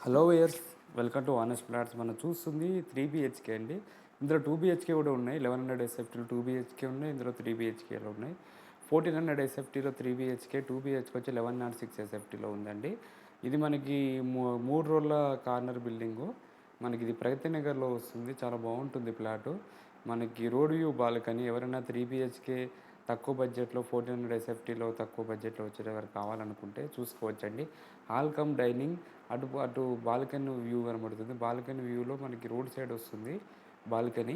Hello years, welcome to honest plots. మనం చూస్తుంది 3 BHK అండి. ఇందులో 2 BHK కూడా ఉన్నాయి. 1100 SFTలో 2 BHK ఉన్నాయి. ఇందులో 3 BHKలో ఉన్నాయి. 1400 SFTలో 3 BHK, 2 BHK వచ్చి 1106 SFTలో ఉందండి. ఇది మనకి మూడు రోడ్ల కార్నర్ బిల్డింగు. మనకి ఇది ప్రగతి నగర్లో వస్తుంది. చాలా బాగుంటుంది ప్లాటు. మనకి రోడ్ వ్యూ బాల్కనీ. ఎవరైనా 3 BHK తక్కువ బడ్జెట్లో 1400 SFTలో తక్కువ బడ్జెట్లో వచ్చేటవారు కావాలనుకుంటే చూసుకోవచ్చండి. హాల్ కమ్ డైనింగ్, అటు అటు బాల్కనీ వ్యూ కనబడుతుంది. బాల్కనీ వ్యూలో మనకి రోడ్ సైడ్ వస్తుంది బాల్కనీ,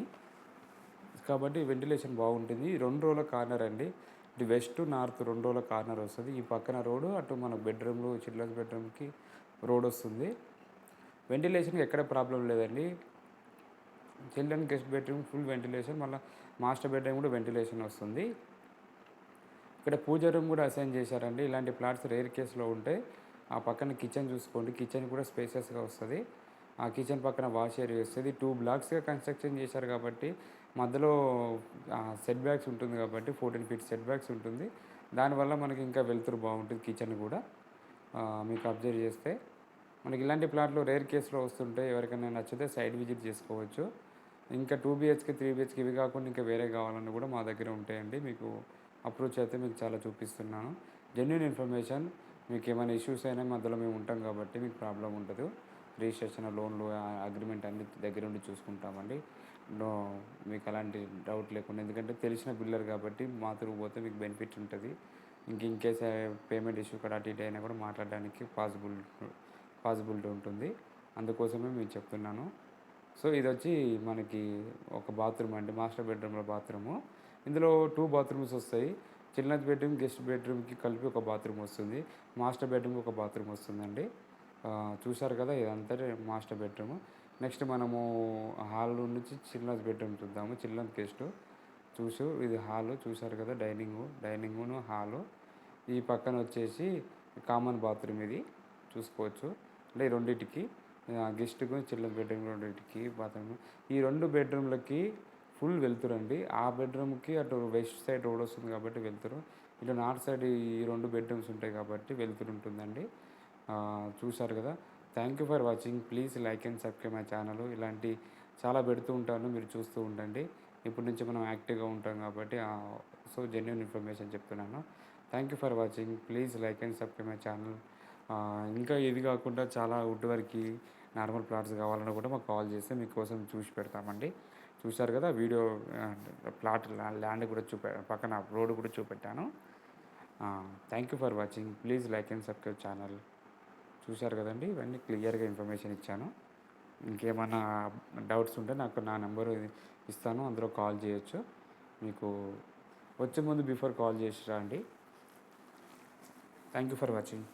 కాబట్టి వెంటిలేషన్ బాగుంటుంది. 2 రోల కార్నర్ అండి. ఇటు వెస్ట్ నార్త్ 2 రోల కార్నర్ వస్తుంది. ఈ పక్కన రోడ్డు, అటు మన బెడ్రూమ్లు చిల్డ్రన్స్ బెడ్రూమ్కి రోడ్ వస్తుంది. వెంటిలేషన్కి ఎక్కడ ప్రాబ్లం లేదండి. Children guest bedroom full ventilation, మళ్ళీ మాస్టర్ బెడ్రూమ్ కూడా వెంటిలేషన్ వస్తుంది. ఇక్కడ పూజ రూమ్ కూడా అసైన్ చేశారండి. ఇలాంటి ప్లాట్స్ రేర్ కేసులో ఉంటాయి. ఆ పక్కన కిచెన్ చూసుకోండి. కిచెన్ కూడా స్పేసెస్గా వస్తుంది. ఆ కిచెన్ పక్కన వాష్ ఏరియా వస్తుంది. 2 బ్లాక్స్గా కన్స్ట్రక్షన్ చేశారు కాబట్టి మధ్యలో సెట్ బ్యాక్స్ ఉంటుంది కాబట్టి 14 feet సెట్ బ్యాక్స్ ఉంటుంది. దానివల్ల మనకి ఇంకా వెలుతురు బాగుంటుంది కిచెన్ కూడా. మీకు అబ్జర్వ్ చేస్తే మనకి ఇలాంటి ప్లాట్లు రేర్ కేసులో వస్తుంటాయి. ఎవరికైనా నచ్చితే సైడ్ విజిట్ చేసుకోవచ్చు. ఇంకా 2 BHK 3 BHK ఇవి కాకుండా ఇంకా వేరే కావాలన్నా కూడా మా దగ్గర ఉంటాయండి. మీకు అప్రోచ్ అయితే మీకు చాలా చూపిస్తున్నాను. Genuine information. మీకు ఏమైనా ఇష్యూస్ అయినా మధ్యలో మేము ఉంటాం కాబట్టి మీకు ప్రాబ్లం ఉండదు. రిజిస్ట్రేషన్, లోన్లు, అగ్రిమెంట్ అన్ని దగ్గర ఉండి చూసుకుంటామండి. మీకు అలాంటి డౌట్ లేకుండా, ఎందుకంటే తెలిసిన బిల్లర్ కాబట్టి మా త్రూ పోతే మీకు బెనిఫిట్ ఉంటుంది. ఇన్కేస్ పేమెంట్ ఇష్యూ కూడా అటు ఇటు అయినా కూడా మాట్లాడడానికి పాసిబిలిటీ ఉంటుంది. అందుకోసమే మీకు చెప్తున్నాను. సో ఇది వచ్చి మనకి ఒక బాత్రూమ్ అండి, మాస్టర్ బెడ్రూమ్లో బాత్రూము. ఇందులో 2 బాత్రూమ్స్ వస్తాయి. చిల్డ్రన్స్ బెడ్రూమ్, గెస్ట్ బెడ్రూమ్కి కలిపి ఒక బాత్రూమ్ వస్తుంది. మాస్టర్ బెడ్రూమ్కి ఒక బాత్రూమ్ వస్తుందండి. చూశారు కదా, ఇదంతా మాస్టర్ బెడ్రూమ్. నెక్స్ట్ మనము హాల్ నుంచి చిల్డ్రన్స్ బెడ్రూమ్ చూద్దాము. చిల్డ్రన్స్ గెస్ట్ ఇది హాలు చూశారు కదా, డైనింగును హాలు. ఈ పక్కన వచ్చేసి కామన్ బాత్రూమ్ ఇది చూసుకోవచ్చు. అంటే ఈ రెండింటికి గెస్ట్కు చిల్డ్రన్స్ బెడ్రూమ్ రెండింటికి బాత్రూమ్. ఈ 2 బెడ్రూమ్లకి ఫుల్ వెళ్తురండి. ఆ బెడ్రూమ్కి అటు వెస్ట్ సైడ్ రోడ్ వస్తుంది కాబట్టి వెళ్తురు. ఇటు నార్త్ సైడ్ ఈ 2 బెడ్రూమ్స్ ఉంటాయి కాబట్టి వెళ్తురు ఉంటుందండి. చూశారు కదా. Thank you for watching. Please like and subscribe my channel. ఇలాంటి చాలా పెడుతూ ఉంటాను, మీరు చూస్తూ ఉండండి. ఇప్పటి నుంచి మనం యాక్టివ్గా ఉంటాం కాబట్టి సో జెన్యూన్ ఇన్ఫర్మేషన్ చెప్తున్నాను. Thank you for watching. Please like and subscribe my channel. ఇంకా ఇది కాకుండా చాలా వుడ్ వర్క్కి నార్మల్ ప్లాట్స్ కావాలన్నా కూడా మాకు కాల్ చేస్తే మీకోసం చూసి పెడతామండి. చూశారు కదా వీడియో, ప్లాట్ ల్యాండ్ కూడా పక్కన రోడ్ కూడా చూపెట్టాను. Thank you for watching. Please like and subscribe channel. చూశారు కదండి, ఇవన్నీ క్లియర్గా ఇన్ఫర్మేషన్ ఇచ్చాను. ఇంకేమైనా డౌట్స్ ఉంటే నాకు నా నెంబరు ఇస్తాను, అందులో కాల్ చేయొచ్చు. మీకు వచ్చే ముందు బిఫోర్ కాల్ చేసి రండి. Thank you for watching.